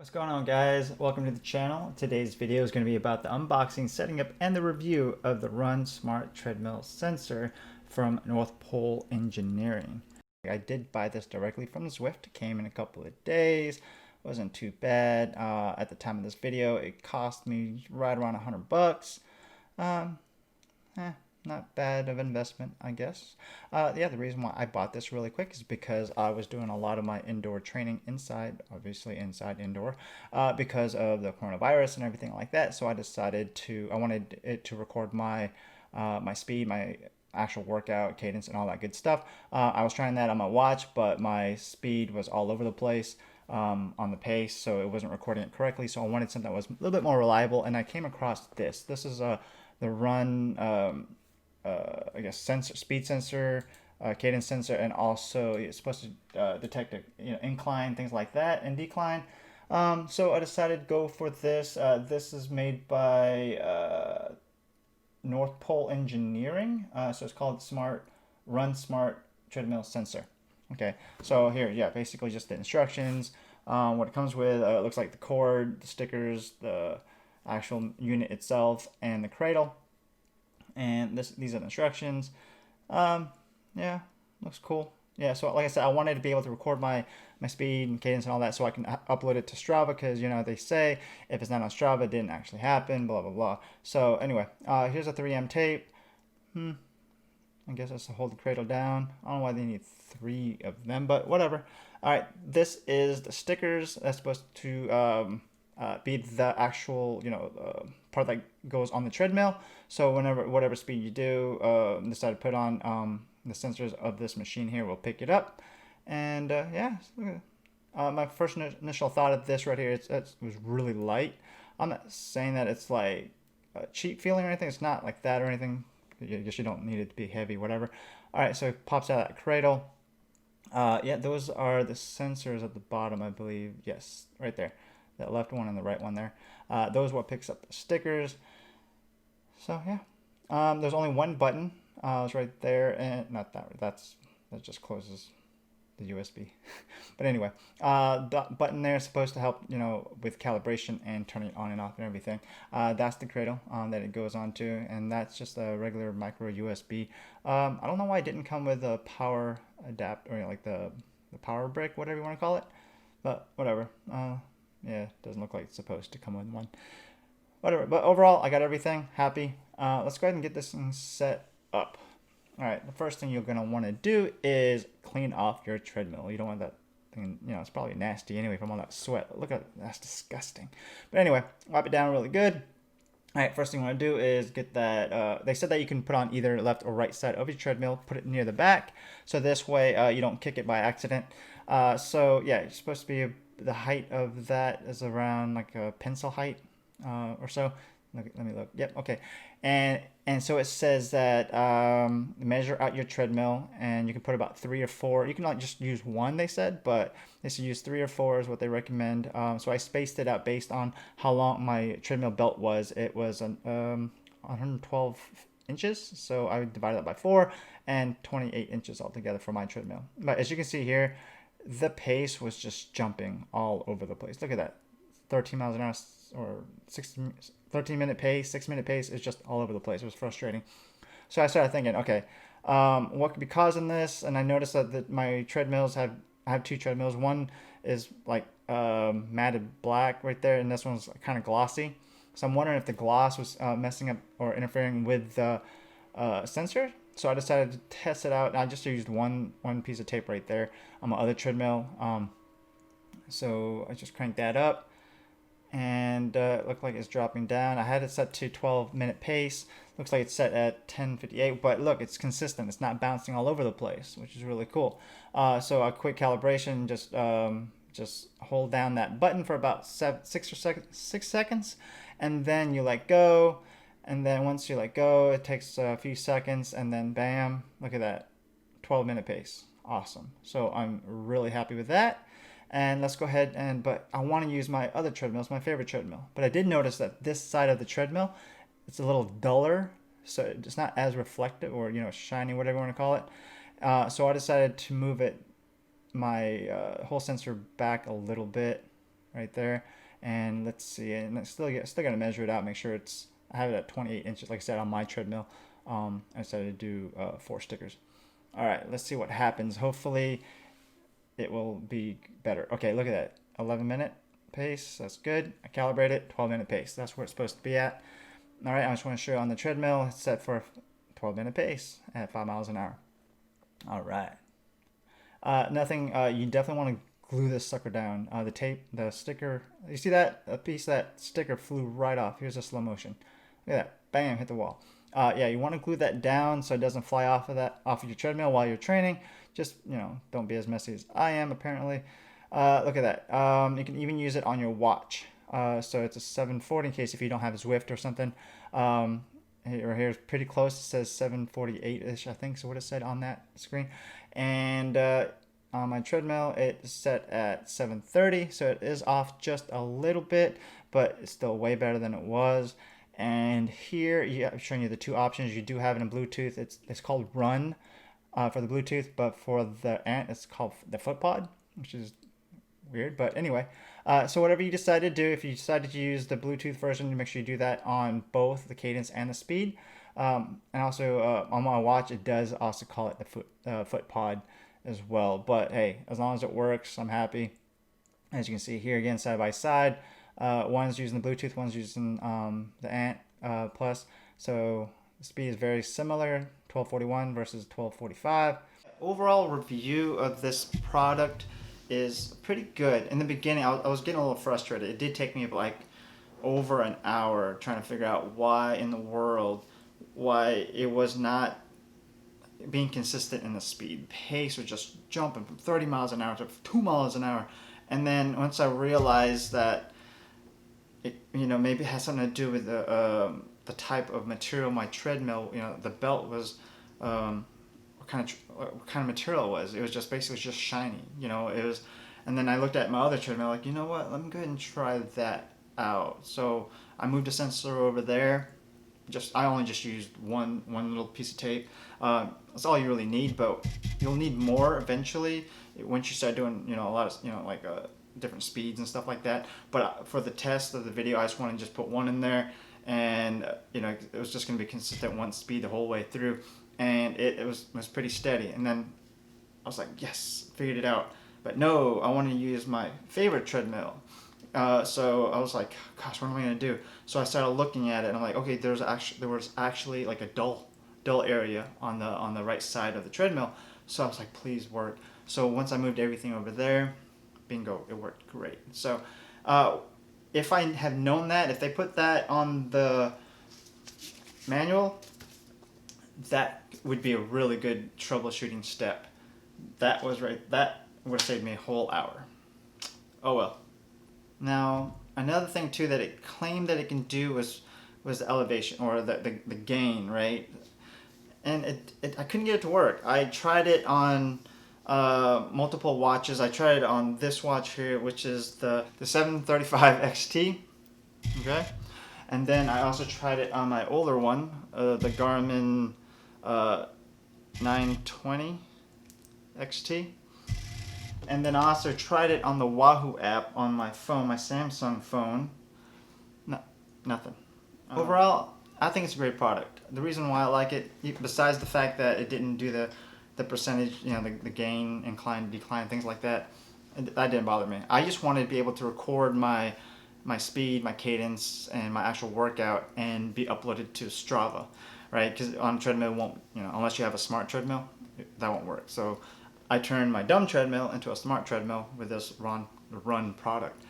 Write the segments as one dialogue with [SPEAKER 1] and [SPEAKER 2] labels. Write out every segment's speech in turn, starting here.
[SPEAKER 1] What's going on, guys? Welcome to the channel. Today's video is going to be about the unboxing, setting up, and the review of the Runn Smart Treadmill sensor from North Pole Engineering. I did buy this directly from Zwift. It came in a couple of days. Wasn't too bad. At the time of this video, it cost me right around $100. Um, eh, Not bad of investment, I guess. Yeah, the reason why I bought this really quick is because I was doing a lot of my indoor training inside, obviously inside indoor, because of the coronavirus and everything like that. So I decided I wanted it to record my my speed, my actual workout cadence and all that good stuff. I was trying that on my watch, but my speed was all over the place. On the pace, so it wasn't recording it correctly. So I wanted something that was a little bit more reliable, and I came across this. This is the Runn I guess sensor, speed sensor, cadence sensor, and also it's supposed to detect incline, things like that, and decline. So I decided to go for this. This is made by North Pole Engineering. So it's called Runn Smart Treadmill Sensor. Okay, so here, yeah, basically just the instructions. What it comes with, it looks like the cord, the stickers, the actual unit itself, and the cradle. And these are the instructions. Yeah, looks cool. Yeah, so like I said, I wanted to be able to record my speed and cadence and all that so I can upload it to Strava, because they say if it's not on Strava, it didn't actually happen, blah blah blah. So anyway, here's a 3M tape. I guess that's to hold the cradle down. I don't know why they need 3 of them, but whatever. All right, this is the stickers. That's supposed to be the actual part that goes on the treadmill. So whatever speed you do decide to put on, the sensors of this machine here will pick it up. And yeah, my first initial thought of this right here, it was really light. I'm not saying that it's like a cheap feeling or anything. It's not like that or anything. I guess you don't need it to be heavy, whatever. All right, so it pops out of that cradle. Yeah, those are the sensors at the bottom, I believe. Yes, right there. That left one and the right one there. Those are what picks up the stickers. So yeah, there's only one button. It's right there, and not that. That just closes the USB. But anyway, the button there is supposed to help with calibration and turning it on and off and everything. That's the cradle that it goes onto, and that's just a regular micro USB. I don't know why it didn't come with a power adapter, or like the power brick, whatever you want to call it. But whatever. Yeah, doesn't look like it's supposed to come with one. Whatever. But overall, I got everything. Happy. Let's go ahead and get this thing set up. All right. The first thing you're going to want to do is clean off your treadmill. You don't want that thing, it's probably nasty anyway from all that sweat. Look at that's disgusting. But anyway, wipe it down really good. All right, first thing you want to do is get that. They said that you can put on either left or right side of your treadmill, put it near the back, so this way you don't kick it by accident. So yeah, it's supposed to be the height of that is around like a pencil height or so. Let me look. Yep. Okay. And so it says that measure out your treadmill, and you can put about 3 or 4. You can not just use one, they said, but they should use 3 or 4 is what they recommend. So I spaced it out based on how long my treadmill belt was. It was 112 inches, so I divided that by 4, and 28 inches altogether for my treadmill. But as you can see here, the pace was just jumping all over the place. Look at that. 13 miles an hour or 13-minute pace, 6-minute pace is just all over the place. It was frustrating. So I started thinking, okay, what could be causing this? And I noticed that my treadmills I have 2 treadmills. One is like matted black right there, and this one's kind of glossy. So I'm wondering if the gloss was messing up or interfering with the sensor. So I decided to test it out. I just used one piece of tape right there on my other treadmill. So I just cranked that up, and it looked like it's dropping down. I had it set to 12-minute pace. Looks like it's set at 10:58, but look, it's consistent. It's not bouncing all over the place, which is really cool. So a quick calibration, just hold down that button for about 6 seconds, and then you let go. And then once you let go, it takes a few seconds, and then bam, look at that, 12-minute pace. Awesome. So I'm really happy with that. And let's go ahead but I want to use my other treadmill. It's my favorite treadmill. But I did notice that this side of the treadmill, it's a little duller, so it's not as reflective or shiny, whatever you want to call it. So I decided to move my whole sensor back a little bit. right there. And let's see, and I still got to measure it out, make sure it's, I have it at 28 inches, like I said, on my treadmill. I decided to do 4 stickers. All right, let's see what happens. Hopefully it will be better. Okay, look at that, 11-minute pace, that's good. I calibrate it, 12-minute pace, that's where it's supposed to be at. All right, I just want to show you on the treadmill, it's set for 12-minute pace at 5 miles an hour. All right. Nothing, you definitely want to glue this sucker down. The tape, the sticker, you see that? A piece of that sticker flew right off. Here's a slow motion. Look at that, bam, hit the wall. Yeah, you want to glue that down so it doesn't fly off of your treadmill while you're training. Just, don't be as messy as I am, apparently. Look at that. You can even use it on your watch. So it's a 740 in case if you don't have Zwift or something. Here's pretty close. It says 748-ish, I think, so what it said on that screen. And on my treadmill, it's set at 730, so it is off just a little bit, but it's still way better than it was. And here, I'm showing you the 2 options. You do have it in Bluetooth. It's called Runn for the Bluetooth, but for the Ant, it's called the FootPod, which is weird, but anyway. So whatever you decide to do, if you decided to use the Bluetooth version, make sure you do that on both the cadence and the speed. And also on my watch, it does also call it the FootPod as well. But hey, as long as it works, I'm happy. As you can see here again, side by side, one's using the Bluetooth, one's using the Ant Plus. So the speed is very similar, 1241 versus 1245. Overall review of this product is pretty good. In the beginning, I was getting a little frustrated. It did take me like over an hour trying to figure out why in the world, why it was not being consistent in the speed. Pace was just jumping from 30 miles an hour to 2 miles an hour. And then once I realized that it, maybe it has something to do with the type of material my treadmill, the belt was, what kind of material it was. It was just basically just shiny, it was. And then I looked at my other treadmill, like, you know what, let me go ahead and try that out. So I moved a sensor over there. I only just used one little piece of tape. That's all you really need, but you'll need more eventually once you start doing a lot of like different speeds and stuff like that. But for the test of the video, I just want to just put one in there, and it was just going to be consistent one speed the whole way through, and it was pretty steady. And then I was like, yes, figured it out. But no, I want to use my favorite treadmill. So I was like, gosh, what am I going to do? So I started looking at it, and I'm like, okay, there was actually like a dull area on the right side of the treadmill. So I was like, please work. So once I moved everything over there, bingo, it worked great. So if I had known that, if they put that on the manual, that would be a really good troubleshooting step. That would have saved me a whole hour. Oh well. Now, another thing too that it claimed that it can do was the elevation, or the gain, right? And I couldn't get it to work. I tried it on multiple watches. I tried it on this watch here, which is the 735 XT, okay? And then I also tried it on my older one, the Garmin 920 XT. And then I also tried it on the Wahoo app on my phone, my Samsung phone. Nothing. Overall, I think it's a great product. The reason why I like it, besides the fact that it didn't do the percentage, the gain, incline, decline, things like that, that didn't bother me. I just wanted to be able to record my speed, my cadence, and my actual workout and be uploaded to Strava, right? Because on a treadmill, it won't, unless you have a smart treadmill, that won't work. So I turned my dumb treadmill into a smart treadmill with this Runn product,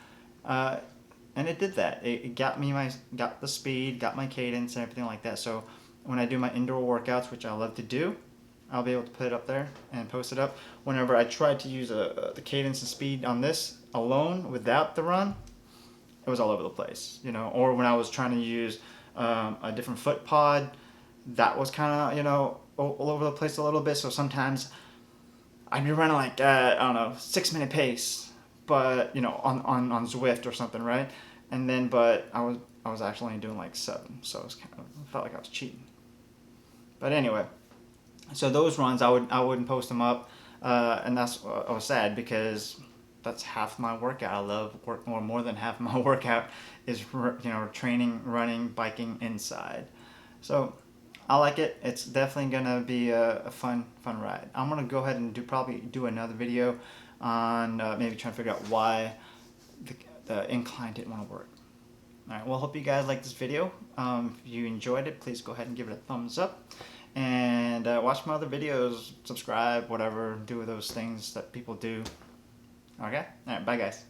[SPEAKER 1] and it did that. It got the speed, got my cadence, and everything like that. So when I do my indoor workouts, which I love to do, I'll be able to put it up there and post it up. Whenever I tried to use the cadence and speed on this alone without the Runn, it was all over the place, Or when I was trying to use a different foot pod, that was kind of all over the place a little bit. So sometimes I'd be running like, 6-minute pace, but, on Zwift or something, right? And then, but I was actually only doing like 7, so it was felt like I was cheating. But anyway, so those runs, I wouldn't post them up, and I was sad because that's half my workout. I love work more than half my workout is training, running, biking inside. So I like it. It's definitely gonna be a fun ride. I'm gonna go ahead and probably do another video on maybe trying to figure out why the incline didn't want to work. Alright, well, hope you guys like this video. If you enjoyed it, please go ahead and give it a thumbs up. And watch my other videos, subscribe, whatever, do those things that people do. Okay? Alright, bye guys.